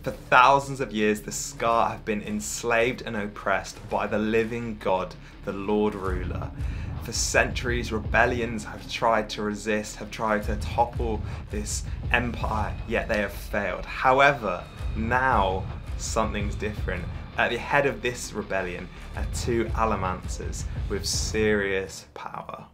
For thousands of years, the Scar have been enslaved and oppressed by the living God, the Lord Ruler. For centuries, rebellions have tried to resist, have tried to topple this empire, yet they have failed. However, now something's different. At the head of this rebellion are two Allomancers with serious power.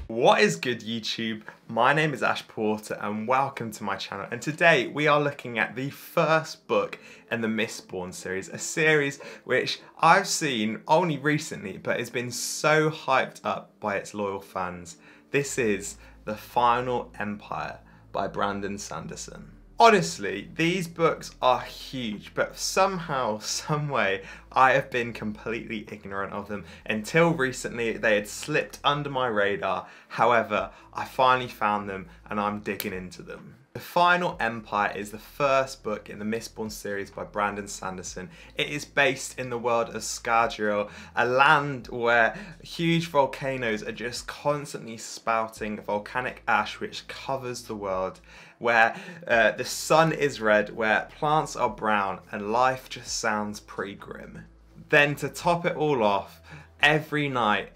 What is good, YouTube? My name is Ash Porter and welcome to my channel, and today we are looking at the first book in the Mistborn series, a series which I've seen only recently but has been so hyped up by its loyal fans. This is The Final Empire by Brandon Sanderson. Honestly, these books are huge, but somehow, someway, I have been completely ignorant of them until recently. They had slipped under my radar. However, I finally found them and I'm digging into them. The Final Empire is the first book in the Mistborn series by Brandon Sanderson. It is based in the world of Scadrial, a land where huge volcanoes are just constantly spouting volcanic ash which covers the world, where the sun is red, where plants are brown, and life just sounds pretty grim. Then to top it all off, every night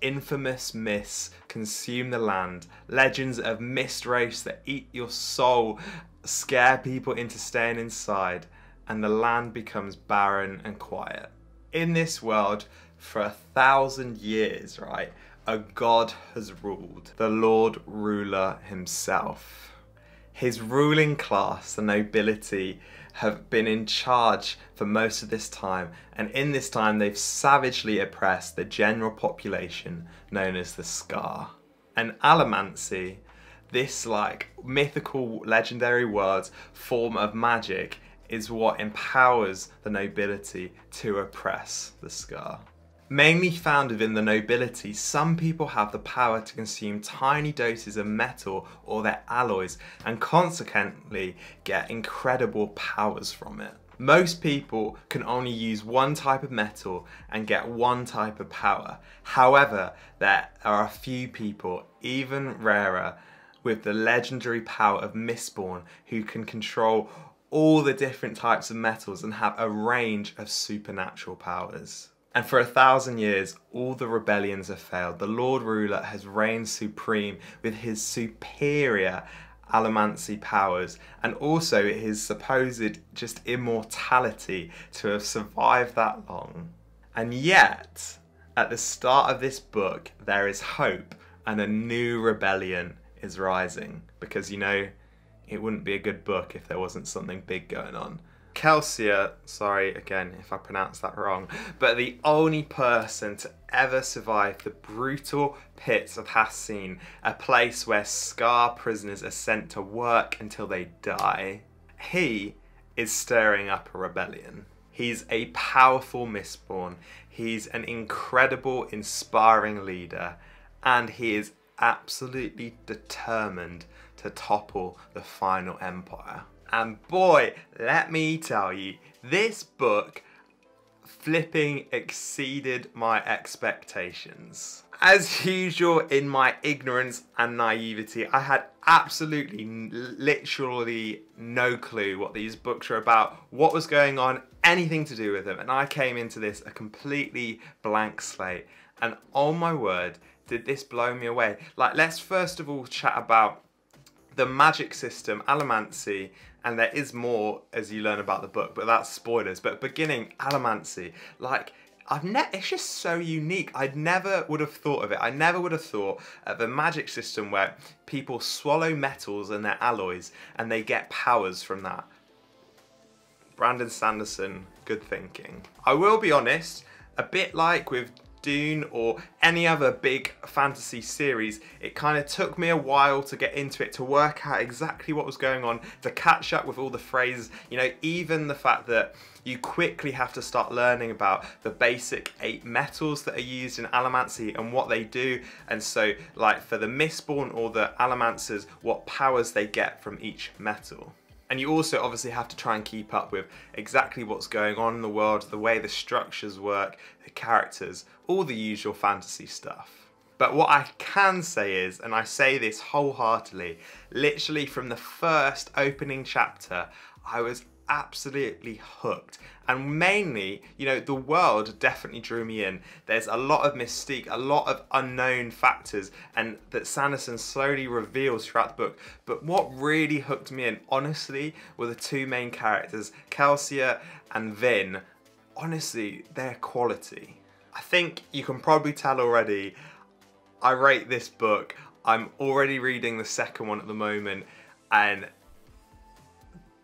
infamous myths consume the land. Legends of mist wraiths that eat your soul scare people into staying inside, and the land becomes barren and quiet. In this world, for 1,000 years, right, a god has ruled, the Lord Ruler himself. His ruling class, the nobility, have been in charge for most of this time, and in this time they've savagely oppressed the general population known as the Scar. And Allomancy, this like mythical legendary world's form of magic, is what empowers the nobility to oppress the Scar. Mainly found within the nobility, some people have the power to consume tiny doses of metal or their alloys and consequently get incredible powers from it. Most people can only use one type of metal and get one type of power. However, there are a few people, even rarer, with the legendary power of Mistborn who can control all the different types of metals and have a range of supernatural powers. And for 1,000 years, all the rebellions have failed. The Lord Ruler has reigned supreme with his superior allomancy powers and also his supposed just immortality to have survived that long. And yet, at the start of this book, there is hope and a new rebellion is rising. Because, you know, it wouldn't be a good book if there wasn't something big going on. Kelsier, sorry again if I pronounced that wrong, but the only person to ever survive the brutal pits of Hassin, a place where Scar prisoners are sent to work until they die. He is stirring up a rebellion. He's a powerful Mistborn, he's an incredible, inspiring leader, and he is absolutely determined to topple the Final Empire. And boy, let me tell you, this book flipping exceeded my expectations. As usual, in my ignorance and naivety, I had absolutely, literally no clue what these books were about, what was going on, anything to do with them. And I came into this a completely blank slate. And oh my word, did this blow me away. Like, let's first of all chat about the magic system, Allomancy, and there is more as you learn about the book, but that's spoilers. But beginning, Allomancy, like, it's just so unique. I never would have thought of it. I never would have thought of a magic system where people swallow metals and their alloys and they get powers from that. Brandon Sanderson, good thinking. I will be honest, a bit like with Dune or any other big fantasy series, it kind of took me a while to get into it, to work out exactly what was going on, to catch up with all the phrases, you know, even the fact that you quickly have to start learning about the basic 8 metals that are used in Allomancy and what they do, and so like for the Mistborn or the Allomancers, what powers they get from each metal. And you also obviously have to try and keep up with exactly what's going on in the world, the way the structures work, the characters, all the usual fantasy stuff. But what I can say is, and I say this wholeheartedly, literally from the first opening chapter, I was absolutely hooked. And mainly, you know, the world definitely drew me in. There's a lot of mystique, a lot of unknown factors, and that Sanderson slowly reveals throughout the book. But what really hooked me in, honestly, were the two main characters, Kelsia and Vin. Honestly, their quality. I think you can probably tell already, I rate this book. I'm already reading the second one at the moment, and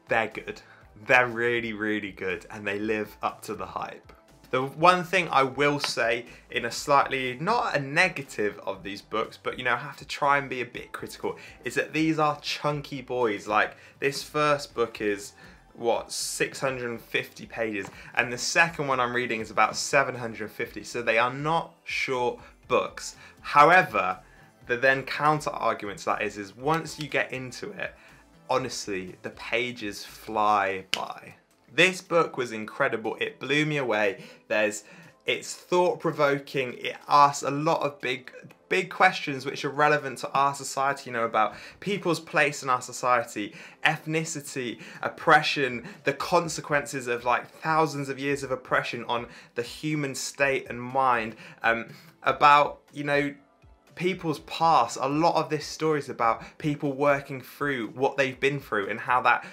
they're good. They're really, really good, and they live up to the hype. The one thing I will say, in a slightly, not a negative of these books, but you know, I have to try and be a bit critical, is that these are chunky boys. Like, this first book is, what, 650 pages, and the second one I'm reading is about 750, so they are not short books. However, the then counter argument to that is once you get into it, honestly, the pages fly by. This book was incredible. It blew me away. It's thought-provoking. It asks a lot of big questions which are relevant to our society, you know, about people's place in our society, ethnicity, oppression, the consequences of like thousands of years of oppression on the human state and mind, about, you know, people's past. A lot of this story is about people working through what they've been through and how that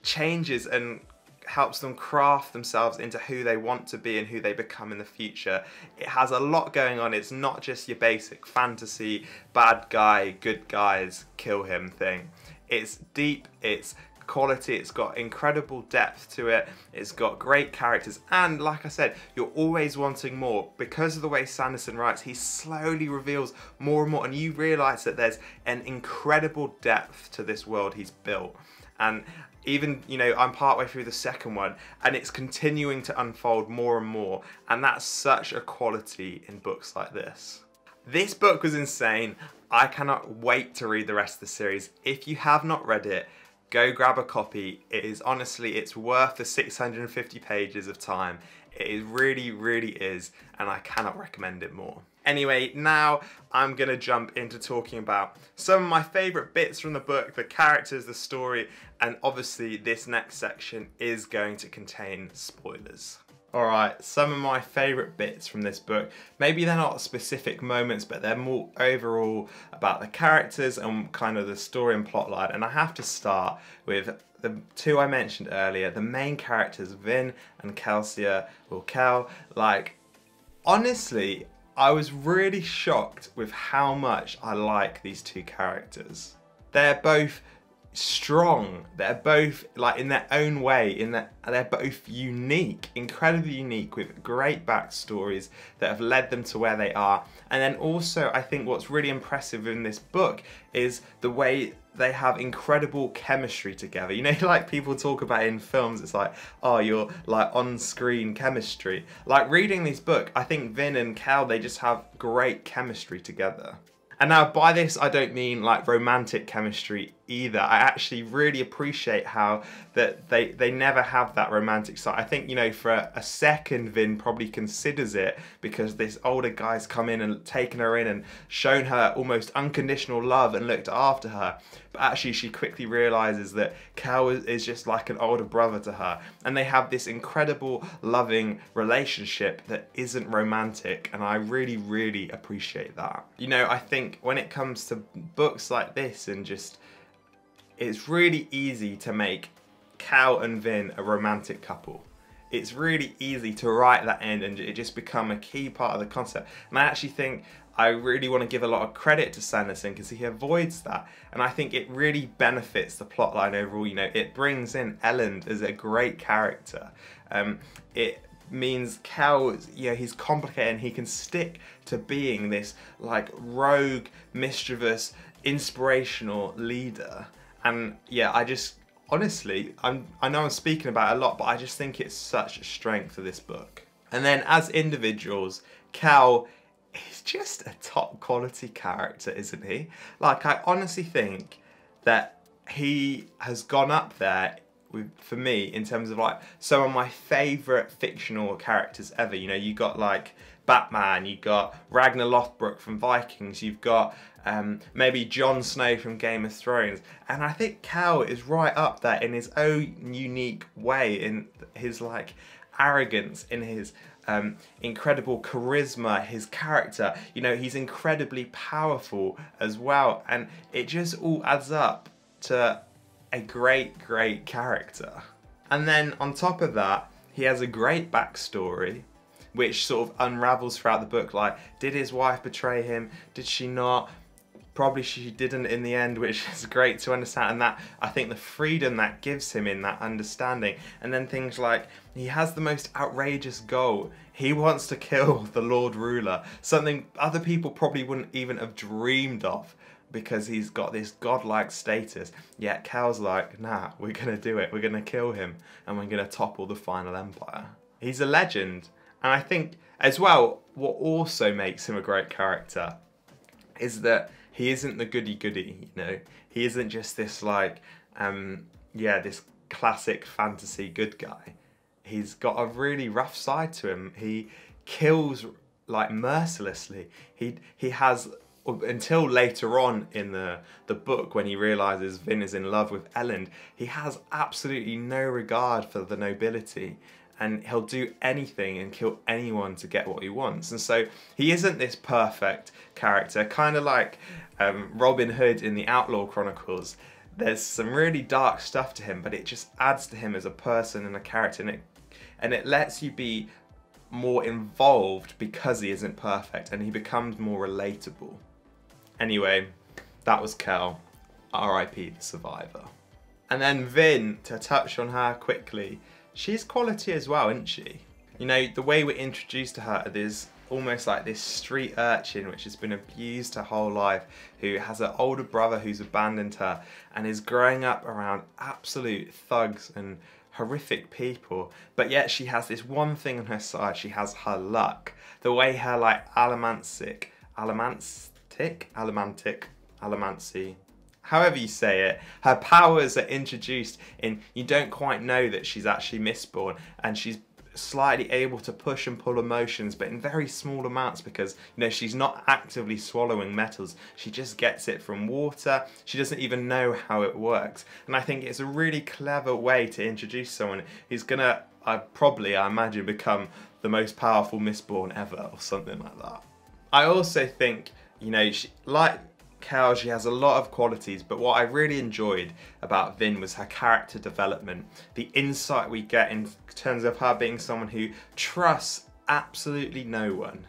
changes and helps them craft themselves into who they want to be and who they become in the future. It has a lot going on. It's not just your basic fantasy, bad guy, good guys, kill him thing. It's deep, it's quality, it's got incredible depth to it, it's got great characters, and like I said, you're always wanting more. Because of the way Sanderson writes, he slowly reveals more and more, and you realise that there's an incredible depth to this world he's built. And even, you know, I'm partway through the second one, and it's continuing to unfold more and more, and that's such a quality in books like this. This book was insane. I cannot wait to read the rest of the series. If you have not read it, go grab a copy. It is honestly, it's worth the 650 pages of time. It really, really is, and I cannot recommend it more. Anyway, now I'm gonna jump into talking about some of my favourite bits from the book, the characters, the story, and obviously this next section is going to contain spoilers. Alright, some of my favourite bits from this book, maybe they're not specific moments, but they're more overall about the characters and kind of the story and plotline. And I have to start with the two I mentioned earlier, the main characters, Vin and Kelsia, or Kel. Like, honestly, I was really shocked with how much I like these two characters. They're both strong, they're both like in their own way, they're both unique, incredibly unique, with great backstories that have led them to where they are. And then also I think what's really impressive in this book is the way they have incredible chemistry together. You know, like people talk about in films, it's like, oh, you're like on-screen chemistry. Like reading this book, I think Vin and Kel, they just have great chemistry together. And now by this, I don't mean like romantic chemistry either. I actually really appreciate how that they never have that romantic side. I think, you know, for a second, Vin probably considers it because this older guy's come in and taken her in and shown her almost unconditional love and looked after her. But actually she quickly realizes that Kel is just like an older brother to her. And they have this incredible loving relationship that isn't romantic. And I really, really appreciate that. You know, I think when it comes to books like this and just, it's really easy to make Kel and Vin a romantic couple. It's really easy to write that in and it just become a key part of the concept. And I actually think I really want to give a lot of credit to Sanderson because he avoids that. And I think it really benefits the plotline overall. You know, it brings in Elend as a great character. It means Kel, you know, he's complicated and he can stick to being this like rogue, mischievous, inspirational leader. And yeah, I just, honestly, I know I'm speaking about it a lot, but I just think it's such a strength of this book. And then as individuals, Kel is just a top quality character, isn't he? Like, I honestly think that he has gone up there for me in terms of like some of my favourite fictional characters ever. You know, you got like Batman, you've got Ragnar Lothbrok from Vikings, you've got maybe Jon Snow from Game of Thrones. And I think Cal is right up there in his own unique way, in his like arrogance, in his incredible charisma, his character. You know, he's incredibly powerful as well, and it just all adds up to a great character. And then on top of that, he has a great backstory which sort of unravels throughout the book. Like, did his wife betray him? Did she not? Probably she didn't in the end, which is great to understand, and that, I think, the freedom that gives him in that understanding. And then things like, he has the most outrageous goal. He wants to kill the Lord Ruler, something other people probably wouldn't even have dreamed of, because he's got this godlike status. Yet Cal's like, nah, we're gonna do it, we're gonna kill him, and we're gonna topple the final empire. He's a legend. And I think as well, what also makes him a great character is that he isn't the goody-goody, you know? He isn't just this like, yeah, this classic fantasy good guy. He's got a really rough side to him. He kills like mercilessly. He has, until later on in the book when he realises Vin is in love with Elend, he has absolutely no regard for the nobility. And he'll do anything and kill anyone to get what he wants. And so he isn't this perfect character, kind of like Robin Hood in the Outlaw Chronicles. There's some really dark stuff to him, but it just adds to him as a person and a character, and it lets you be more involved because he isn't perfect, and he becomes more relatable. Anyway, that was Kel, R.I.P. the Survivor. And then Vin, to touch on her quickly, she's quality as well, isn't she? You know, the way we're introduced to her is almost like this street urchin which has been abused her whole life, who has an older brother who's abandoned her and is growing up around absolute thugs and horrific people, but yet she has this one thing on her side. She has her luck. The way her like alamancy, however you say it, her powers are introduced in, you don't quite know that she's actually Mistborn, and she's slightly able to push and pull emotions, but in very small amounts, because, you know, she's not actively swallowing metals. She just gets it from water. She doesn't even know how it works. And I think it's a really clever way to introduce someone who's gonna, I imagine, become the most powerful Mistborn ever, or something like that. I also think, you know, like Kel, she has a lot of qualities, but what I really enjoyed about Vin was her character development. The insight we get in terms of her being someone who trusts absolutely no one.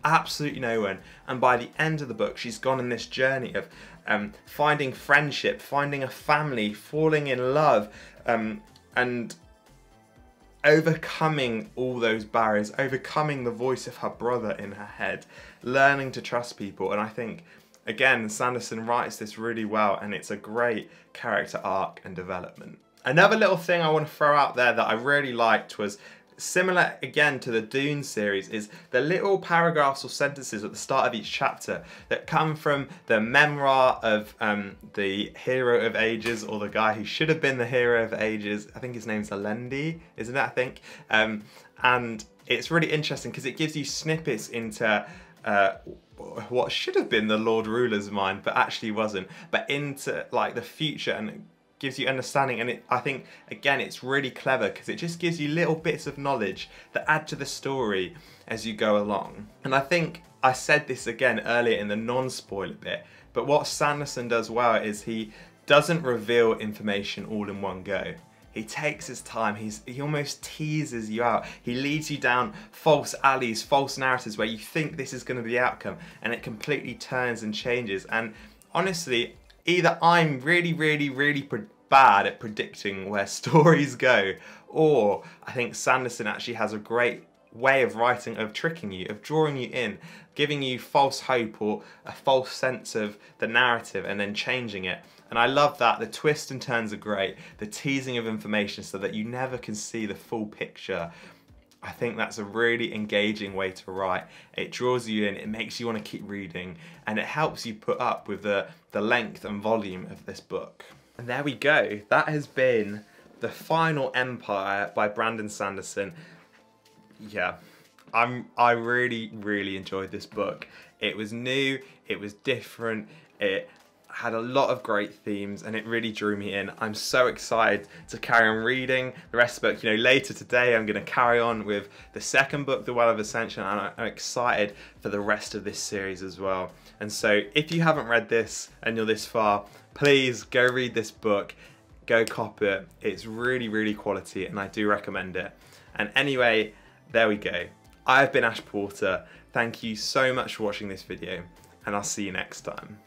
Absolutely no one. And by the end of the book, she's gone on this journey of finding friendship, finding a family, falling in love, and overcoming all those barriers, overcoming the voice of her brother in her head, learning to trust people. And I think, again, Sanderson writes this really well, and it's a great character arc and development. Another little thing I want to throw out there that I really liked was, similar again to the Dune series, is the little paragraphs or sentences at the start of each chapter that come from the memoir of the hero of ages, or the guy who should have been the hero of ages. I think his name's Alendi, isn't it, I think? And it's really interesting because it gives you snippets into what should have been the Lord Ruler's mind, but actually wasn't, but into like the future, and it gives you understanding. And I think, again, it's really clever because it just gives you little bits of knowledge that add to the story as you go along. And I think I said this again earlier in the non-spoiler bit, but what Sanderson does well is he doesn't reveal information all in one go. He takes his time, he almost teases you out. He leads you down false alleys, false narratives where you think this is going to be the outcome, and it completely turns and changes. And honestly, either I'm really bad at predicting where stories go, or I think Sanderson actually has a great way of writing, of tricking you, of drawing you in, giving you false hope or a false sense of the narrative and then changing it. And I love that. The twists and turns are great. The teasing of information so that you never can see the full picture. I think that's a really engaging way to write. It draws you in, it makes you want to keep reading, and it helps you put up with the length and volume of this book. And there we go. That has been The Final Empire by Brandon Sanderson. Yeah, I really enjoyed this book. It was new, it was different, it had a lot of great themes, and it really drew me in. I'm so excited to carry on reading the rest of the book. You know, later today I'm going to carry on with the second book, The Well of Ascension, and I'm excited for the rest of this series as well. And so if you haven't read this and you're this far, please go read this book, go cop it. It's really quality, and I do recommend it. And anyway, there we go. I've been Ash Porter. Thank you so much for watching this video, and I'll see you next time.